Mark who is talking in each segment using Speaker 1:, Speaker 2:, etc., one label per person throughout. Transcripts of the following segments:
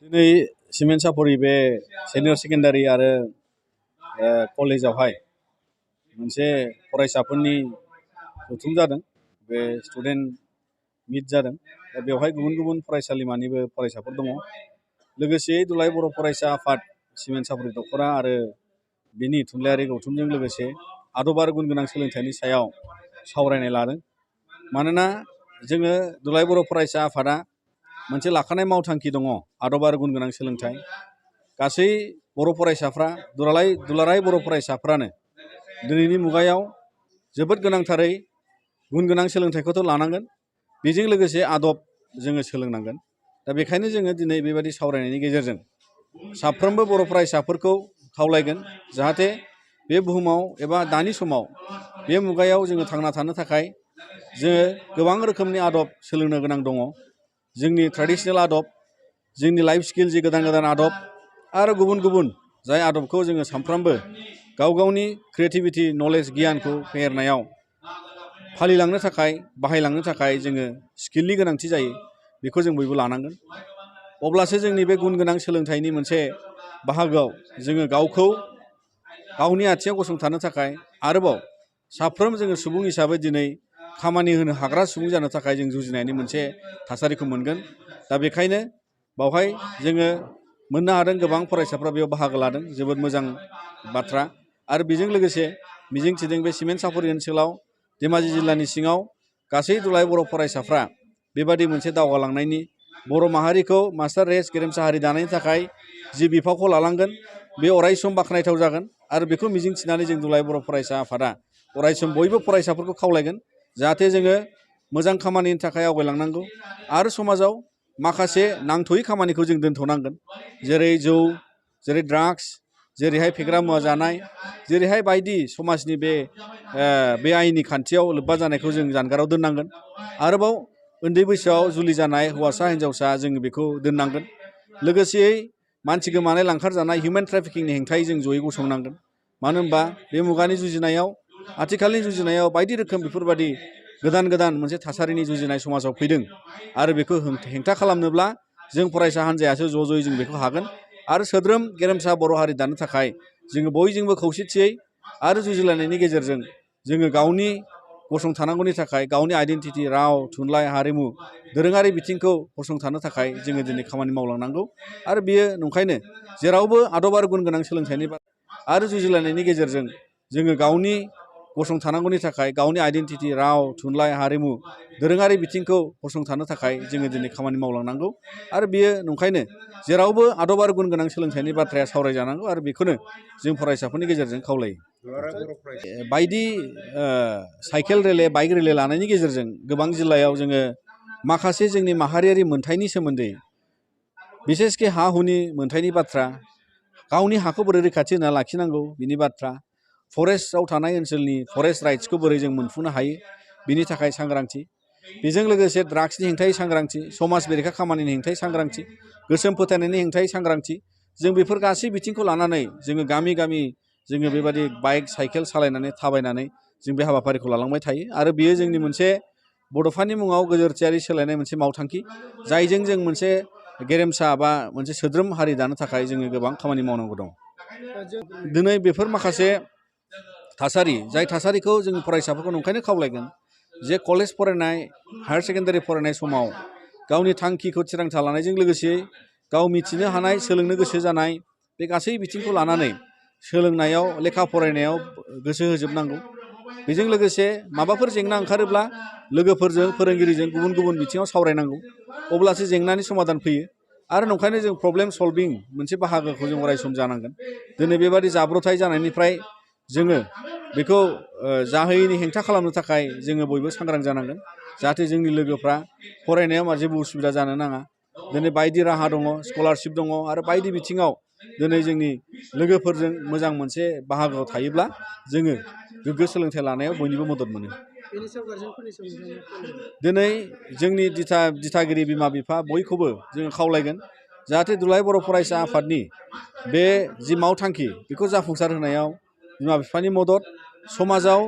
Speaker 1: दिनै सिमेन्ट सापरि बे senior secondary आरो कलेजावहाय मोनसे फरायसाफोरनि जथुम जादों। बे स्टुडेन्ट मिट जादों। दा बेवहाय गुबुन गुबुन फरायसालिमानिबो फरायसाफोर दङ। लोगोसे दुलाराय बर' फरायसा आफाद सिमेन्ट सापरि दख'रा आरो बिनि थुनलाइयारि गौथुमजों लोगोसे आदब आरो गुन गोनां सोलोंथाइनि सायाव सावरायनाय लादों। मानोना जोङो दुलाराय बर' फरायसा आफादा मोनसे लाखानाय मावथांखि दङ आदब आरो गुन गोनां सोलोंथाइ। गासै बर' फरायसाफ्रा दुलाराय बर' फरायसाफ्रानो दिनैनि मुगायाव जोबोद गोनांथारै गुन गोनां सोलोंथाइखौथ' लानांगोन, बेजों लोगोसे आदब जोङो सोलोंनांगोन। दा बेखायनो जोङो दिनै बेबायदि सावरायनायनि गेजेरजों साफ्रोमबो बर' फरायसाफोरखौ खावलायगोन जाहाथे बे बुहुमाव एबा दानि समाव बे मुगायाव जोङो थांना थानो थाखाय जोङो गोबां रोखोमनि आदब सोलोंनो गोनां दङ। जोंनि ट्रेडिशनेल आदब, जोंनि लाइफ स्किल जि गोदान गोदान आदब आरो गुबुन गुबुन जाय आदबखौ जोङो सानफ्रामबो गाव गावनि क्रिएटिभिटि नलेज गियानखौ फेहेरनायाव फालिलांनो थाखाय बाहायलांनो थाखाय जोङो स्किलनि गोनांथि जायो। बेखौ जों बयबो लानांगोन। अब्लासो जोंनि बे गुन गोनां सोलोंथाइनि मोनसे बाहागोआव जोङो गावखौ गावनि आथिङाव गसंथानो थाखाय आरोबाव साफ्रोम जोङो सुबुं हिसाबै दिनै खामानि होनो हाग्रा सुबुं जानो थाखाय जों जुजिनायनि मोनसे थासारिखौ मोनगोन। दा बेखायनो बावहाय जोङो मोननो हादों गोबां फरायसाफ्रा बेयाव बाहागो लादों, जोबोद मोजां बाथ्रा। आरो बेजों लोगोसे मिजिंथिदों बे सिमेन्ट सापरि ओनसोलाव धेमाजि जिल्लानि सिङाव गासै दुलाराय बर' फरायसाफ्रा बेबादि मोनसे दावगालांनायनि बर' माहारिखौ मास्टार रेस गेरेमसा हारि दानायनि थाखाय जि बिफावखौ लालांगोन बे अरायसम बाख्नायथाव जागोन। आरो बेखौ मिजिंथिनानै जों दुलाराय बर' फरायसा आफादा अरायसम बयबो फरायसाफोरखौ खावलायगोन जाहाथे जोङो मोजां खामानिनि थाखाय आवगायलांनांगौ आरो समाजाव माखासे नांथ'यै खामानिखौ जों दोनथ'नांगोन। जेरै जौ, जेरै ड्राग्स, जेरैहाय फेग्रा मुवा जानाय, जेरैहाय बायदि समाजनि बे आयेननि खान्थियाव लोब्बा जानायखौ जों जानगाराव दोननांगोन। आरोबाव उन्दै बैसोआव जुलि जानाय हौवासा हिन्जावसा जोङो बेखौ दोननांगोन। लोगोसेयै मानसि गोमानाय लांखार जानाय हिउमेन ट्राफिकिंनि हेंथायै जों जयै गसंनांगोन। मानो होनबा बे मुगानि जुजिनायाव आथिखालनि जुजिनायाव बायदि रोखोम बेफोरबादि गोदान गोदान मोनसे थासारिनि जुजिनाय समाजाव फैदों। आरो बेखौ हेंथा खालामनोब्ला जों फरायसा हान्जायासो ज' ज'यै जों बेखौ हागोन। आरो सोद्रोम गेरेमसा बर' हारि दानो थाखाय जोङो बयजोंबो खौसेथियै आरो जुजिलायनायनि गेजेरजों जोङो गावनि गसंथानांगौनि थाखाय गावनि आइडेन्टिटि, राव, थुनलाइ, हारिमु, दोरोङारि बिथिंखौ गसंथानो थाखाय जोङो दिनै खामानि मावलांनांगौ। आरो बेयो नंखायनो जेरावबो आदब आरो गुन गोनां सोलोंथाइनि आरो जुजिलायनायनि गेजेरजों जोङो गावनि गसंथानांगौनि थाखाय गावनि आइडेन्टिटि, राव, थुनलाइ, हारिमु, दोरोङारि बिथिंखौ गसंथानो थाखाय जोङो दिनै खामानि मावलांनांगौ। आरो बेयो नंखायनो जेरावबो आदब आरो गुन गोनां सोलोंथाइनि बाथ्राया सावरायजानांगौ। आरो बेखौनो जों फरायसाफोरनि गेजेरजों खावलायो। बायदि साइकेल रेले, बाइक रेले लानायनि गेजेरजों गोबां जिल्लायाव जोङो माखासे जोंनि माहारियारि मोनथायनि सोमोन्दै, बिसेसके हा हुनि मोनथायनि बाथ्रा, गावनि हाखौ बोरै रैखाथि होना लाखिनांगौ बिनि बाथ्रा, फरेस्टआव थानाय ओनसोलनि फरेस्ट राइट्सखौ बोरै जों मोनफुंनो हायो बिनि थाखाय सांग्रांथि, बेजों लोगोसे ड्राग्सनि हेंथायै सांग्रांथि, समाज बेरेखा खामानिनि हेंथायै सांग्रांथि, गोसोम फोथायनायनि हेंथायै सांग्रांथि, जों बेफोर गासै बिथिंखौ लानानै जोङो गामि गामि जोङो बेबायदि बाइक साइकेल सालायनानै थाबायनानै जों बे हाबाफारिखौ लालांबाय थायो। आरो बेयो जोंनि मोनसे बड'फानि मुङाव गोजोरथियारि सोलायनाय मोनसे मावथांखि, जायजों जों मोनसे गेरेमसा बा मोनसे सोद्रोम हारि दानो थाखाय जोङो गोबां खामानि मावनांगौ दं। दिनै बेफोर माखासे थासारि, जाय थासारिखौ जों फरायसाफोरखौ नंखायनो खावलायगोन जे कलेज फरायनाय, हायार सेकेन्डारि फरायनाय समाव गावनि थांखिखौ थिरांथा लानायजों लोगोसे गाव मिथिनो हानाय, सोलोंनो गोसो जानाय बे गासै बिथिंखौ लानानै सोलोंनायाव, लेखा फरायनायाव गोसो होजोबनांगौ। बेजों लोगोसे माबाफोर जेंना ओंखारोब्ला लोगोफोरजों, फोरोंगिरिजों गुबुन गुबुन बिथिङाव सावरायनांगौ। अब्लासो जेंनानि समाधान फैयो। आरो नंखायनो जों प्रब्लेम सल्भिं मोनसे बाहागोखौ जों अरायसम जानांगोन। दिनै बेबादि जाब्रथाय जानायनिफ्राय जोङो बेखौ जाहोयैनि हेंथा खालामनो थाखाय जोङो बयबो सांग्रां जानांगोन। जाहाथे जोंनि लोगोफ्रा फरायनायाव जेबो उसुबिदा जानो नाङा। दिनै बायदि राहा दङ, स्कलारशिप दङ आरो बायदि बिथिङाव दिनै जोंनि लोगोफोरजों मोजां मोनसे बाहागोआव थायोब्ला जोङो गोग्गो सोलोंथाइ लानायाव बयनिबो मदद मोनो। दिनै जोंनि दिथागिरि बिमा बिफा बयखौबो जोङो खावलायगोन जाहाथे दुलाराय बर' फरायसा आफादनि बे जि मावथांखि बेखौ जाफुंसार होनायाव बिमा बिफानि मदद, समाजाव,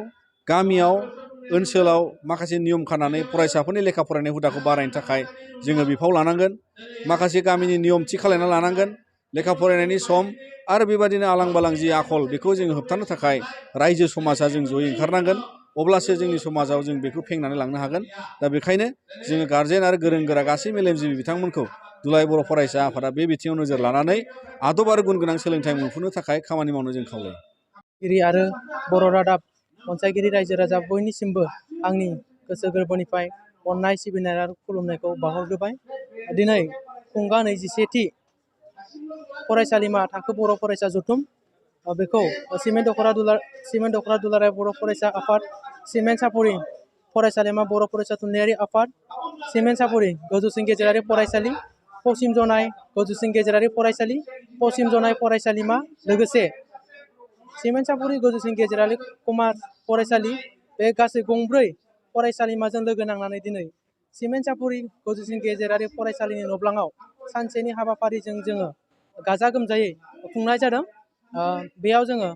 Speaker 1: गामियाव ओनसोलाव माखासे नियम खानानै फरायसाफोरनि लेखा फरायनाय हुदाखौ बारायनो थाखाय जोङो बिफाव लानांगोन। माखासे गामिनि नियम थि खालायना लानांगोन लेखा फरायनायनि सम आरो बेबादिनो आलां बालां जि आखल बेखौ जोङो होबथानो थाखाय रायजो समाजा जों जयै ओंखारनांगोन। अब्लासो जोंनि समाजाव जों बेखौ फेंनानै लांनो हागोन। दा बेखायनो जोङो गारजेन आरो गोरों गोरा गासै मेलेमजिबि बिथांमोनखौ दुलाराय बर' फरायसा आफादा बे बिथिङाव नोजोर लानानै आदब आरो गुन गोनां सोलोंथाइ मोनफुंनो थाखाय खामानि मावनो जों खावलायो।
Speaker 2: आरो बर' रादाब अनसायगिरि रायजो राजा बयनिसिमबो आंनि गोसो गोरबोनिफ्राय अननाय सिबिनाय आरो खुलुमनायखौ बावहरग्रोबाय। दिनै खुंगा 21थि फरायसालिमा थाखो बर' फरायसा जथुम बेखौ सिमेन्ट दख'रा दुलाराय बर' फरायसा आफाद, सिमेन्ट सापरि फरायसालिमा बर' फरायसा थुनलाइयारि आफाद, सिमेन्ट सापरि गोजौसिन गेजेरारि फरायसालि, पश्चिम जनाय गोजौसिन गेजेरारि फरायसालि, पश्चिम जनाय फरायसालिमा लोगोसे सिमेन्ट सापरि गोजौसिन गेजेरारि कमार्स फरायसालि बे गासै गंब्रै फरायसालिमाजों लोगो नांनानै दिनै सिमेन्ट सापरि गोजौसिन गेजेरारि फरायसालिनि न'ब्लाङाव सानसेनि हाबाफारिजों जोङो गाजा गोमजायै खुंनाय जादों। बेयाव जोङो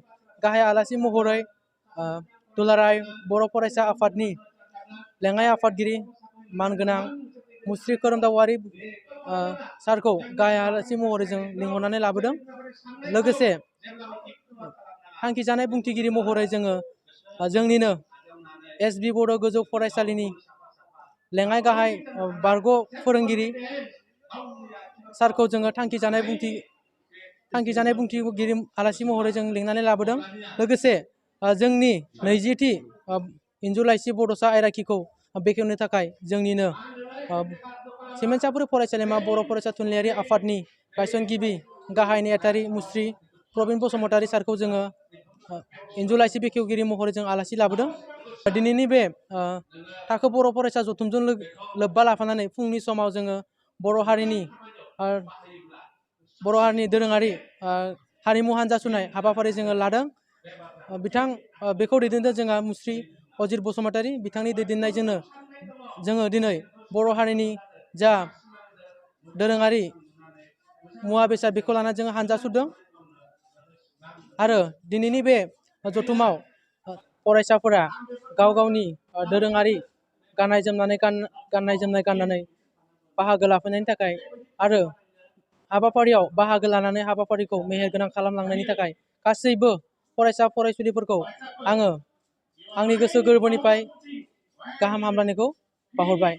Speaker 2: गाहाय आलासि महरै दुलाराय बर' फरायसा आफादनि लेङाइ आफादगिरि मानगोनां मुस्रि खोरोमदाव सारखौ गाहाय आलासि महरै जों लिंहरनानै लाबोदों। लोगोसे थांखिजानाय बुंथिगिरि महरै जोङो जोंनिनो एसबि बड' गोजौ फरायसालिनि लेङाइ गाहाय बारग' फोरोंगिरि सारखौ जोङो थांखिजानाय बुंथिगिरि आलासि महरै जों लिंनानै लाबोदों। लोगोसे जोंनि 20थि इन्जुर लाइसि बड'सा आयराखिखौ बेखेवनो थाखाय जोंनिनो सिमेन्ट सापरि फरायसालिमा बर' फरायसा थुनलाइयारि आफादनि गायसनगिरि गाहाय नेहाथारि मुस्रि प्रबिन बसुमतारी सारखौ जोङो इन्जुर लाइसि बेखेवगिरि महरै जों आलासि लाबोदों। दिनैनि बे थाखो बर' फरायसा जथुमजों लोब्बा लाफानानै फुंनि समाव जोङो बर' हारिनि दोरोङारि हारिमु हान्जा सुनाय हाबाफारि जोङो लादों। बेखौ दैदेनदों जोंहा मुस्रि अजित बसुमतारी। बिथांनि दैदेननायजोंनो जोङो दिनै बर' हारिनि जा दोरोङारि मुवा बेसाद बेखौ लानानै जोङो हान्जा सुरदों। आरो दिनैनि बे जथुमाव फरायसाफोरा गाव गावनि दोरोङारि गाननाय जोमनाय गाननानै बाहागो लाफैनायनि थाखाय आरो हाबाफारियाव बाहागो लानानै हाबाफारिखौ मेहेरगोनां खालामलांनायनि थाखाय गासैबो फरायसा फरायसुलिफोरखौ आङो आंनि गोसो गोरबोनिफ्राय गाहाम हामलायनायखौ बावहरबाय।